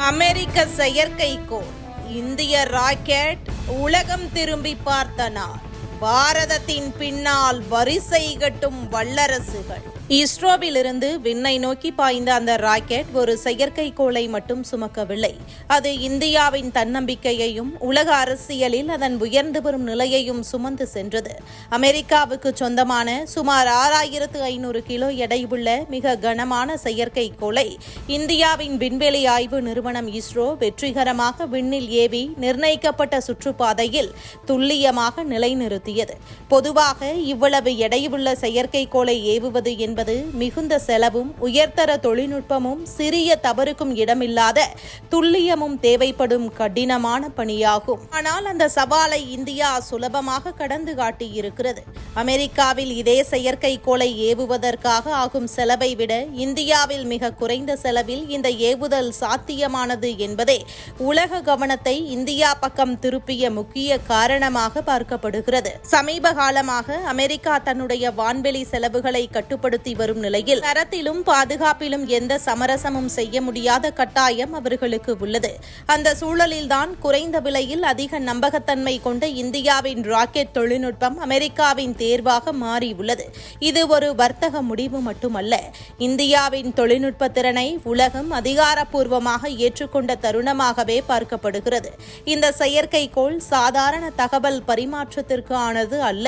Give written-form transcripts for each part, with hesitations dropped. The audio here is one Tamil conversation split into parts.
அமெரிக்க செயற்கைக்கோள் இந்திய ராக்கெட் உலகம் திரும்பி பார்த்த நாள். பாரதத்தின் பின்னால் வரிசை கட்டும் வல்லரசுகள். இஸ்ரோவிலிருந்து விண்ணை நோக்கி பாய்ந்த அந்த ராக்கெட் ஒரு செயற்கைக்கோளை மட்டும் சுமக்கவில்லை. அது இந்தியாவின் தன்னம்பிக்கையையும் உலக அரசியலில் அதன் உயர்ந்து வரும் நிலையையும் சுமந்து சென்றது. அமெரிக்காவுக்கு சொந்தமான சுமார் 6500 கிலோ எடையுள்ள மிக கனமான செயற்கைக்கோளை இந்தியாவின் விண்வெளி ஆய்வு நிறுவனம் இஸ்ரோ வெற்றிகரமாக விண்ணில் ஏவி நிர்ணயிக்கப்பட்ட சுற்றுப்பாதையில் துல்லியமாக நிலைநிறுத்தியது. பொதுவாக இவ்வளவு எடையுள்ள செயற்கைக்கோளை ஏவுவது என்பது மிகுந்த செலவும் உயர்தர தொழில்நுட்பமும் சிறிய தவறுக்கும் இடமில்லாத துல்லியமும் தேவைப்படும் கடினமான பணியாகும். ஆனால் அந்த சவாலை இந்தியா சுலபமாக கடந்து காட்டியிருக்கிறது. அமெரிக்காவில் இதே செயற்கைக்கோளை ஏவுவதற்காக ஆகும் செலவை விட இந்தியாவில் மிக குறைந்த செலவில் இந்த ஏவுதல் சாத்தியமானது என்பதே உலக கவனத்தை இந்தியா பக்கம் திருப்பிய முக்கிய காரணமாக பார்க்கப்படுகிறது. சமீப காலமாக அமெரிக்கா தன்னுடைய வான்வெளி செலவுகளை கட்டுப்படுத்தி வரும் நிலையில் தரத்திலும் பாதுகாப்பிலும் எந்த சமரசமும் செய்ய முடியாத கட்டாயம் அவர்களுக்கு உள்ளது. அந்த சூழலில்தான் குறைந்த விலையில் அதிக நம்பகத்தன்மை கொண்ட இந்தியாவின் ராக்கெட் தொழில்நுட்பம் அமெரிக்காவின் தேர்வாக மாறியுள்ளது. இது ஒரு வர்த்தக முடிவு மட்டுமல்ல, இந்தியாவின் தொழில்நுட்ப திறனை உலகம் அதிகாரப்பூர்வமாக ஏற்றுக்கொண்ட தருணமாகவே பார்க்கப்படுகிறது. இந்த செயற்கைக்கோள் சாதாரண தகவல் பரிமாற்றத்திற்கு ஆனது அல்ல.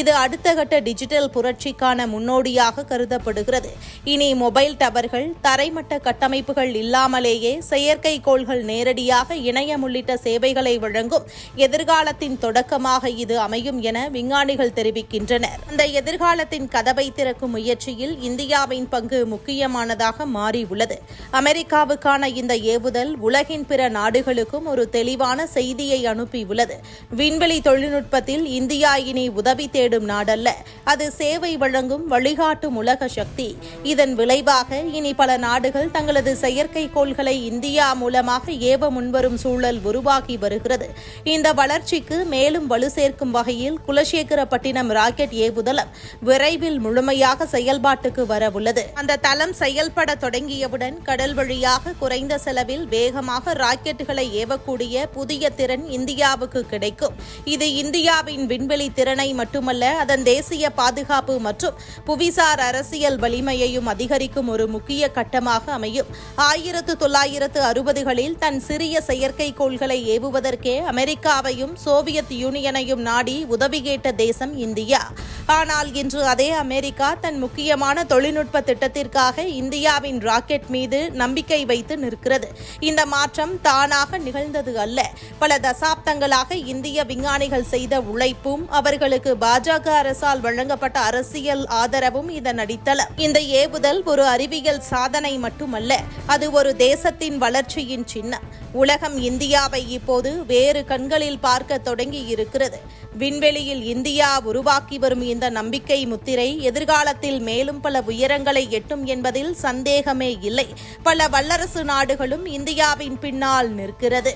இது அடுத்த கட்ட டிஜிட்டல் புரட்சிக்கான முன்னோடியாக கருதப்படுகிறது. இனி மொபைல் டவர்கள், தரைமட்ட கட்டமைப்புகள் இல்லாமலேயே செயற்கைக்கோள்கள் நேரடியாக இணையம் உள்ளிட்ட சேவைகளை வழங்கும் எதிர்காலத்தின் தொடக்கமாக இது அமையும் என விஞ்ஞானிகள் தெரிவிக்கின்றனர். அந்த எதிர்காலத்தின் கதவை திறக்கும் முயற்சியில் இந்தியாவின் பங்கு முக்கியமானதாக மாறியுள்ளது. அமெரிக்காவுக்கான இந்த ஏவுதல் உலகின் பிற நாடுகளுக்கும் ஒரு தெளிவான செய்தியை அனுப்பியுள்ளது. விண்வெளி தொழில்நுட்பத்தில் இந்தியா இனி உதவி தேடும் நாடல்ல, அது சேவை வழங்கும் வழிகாட்டும் உலக சக்தி. இதன் விளைவாக இனி பல நாடுகள் தங்களது செயற்கைக்கோள்களை இந்தியா மூலமாக ஏவ முன்வரும் சூழல் உருவாகி வருகிறது. இந்த வளர்ச்சிக்கு மேலும் வலு சேர்க்கும் வகையில் குலசேகரப்பட்டினம் ராக்கெட் ஏவுதளம் விரைவில் முழுமையாக செயல்பாட்டுக்கு வரவுள்ளது. அந்த தளம் செயல்பட தொடங்கியவுடன் கடல் வழியாக குறைந்த செலவில் வேகமாக ராக்கெட்டுகளை ஏவக்கூடிய புதிய திறன் இந்தியாவுக்கு கிடைக்கும். இது இந்தியாவின் விண்வெளி திறனை மட்டுமல்ல, அதன் தேசிய பாதுகாப்பு மற்றும் புவிசார் அரசியல் வலிமையையும் அதிகரிக்கும் ஒரு முக்கிய கட்டமாக அமையும். 1960களில் தன் சிறிய செயற்கைக்கோள்களை ஏவுவதற்கே அமெரிக்காவையும் சோவியத் யூனியனையும் நாடி உதவி கேட்ட தேசம் இந்தியா. ஆனால் இன்று அதே அமெரிக்கா தன் முக்கியமான தொழில்நுட்ப திட்டத்திற்காக இந்தியாவின் ராக்கெட் மீது நம்பிக்கை வைத்து நிற்கிறது. இந்த மாற்றம் தானாக நிகழ்ந்தது அல்ல. பல தசாப்தங்களாக இந்திய விஞ்ஞானிகள் செய்த உழைப்பும் அவர்களுக்கு பாஜக அரசால் வழங்கப்பட்ட அரசியல் ஆதரவும் இதன் அடித்தளம். இந்த ஏவுதல் ஒரு அறிவியல் சாதனை மட்டுமல்ல, அது ஒரு தேசத்தின் வளர்ச்சியின் சின்னம். உலகம் இந்தியாவை இப்போது வேறு கண்களில் பார்க்க தொடங்கி இருக்கிறது. விண்வெளியில் இந்தியா உருவாக்கி வரும் இந்த நம்பிக்கை முத்திரை எதிர்காலத்தில் மேலும் பல உயரங்களை எட்டும் என்பதில் சந்தேகமே இல்லை. பல வல்லரசு நாடுகளும் இந்தியாவின் பின்னால் நிற்கிறது.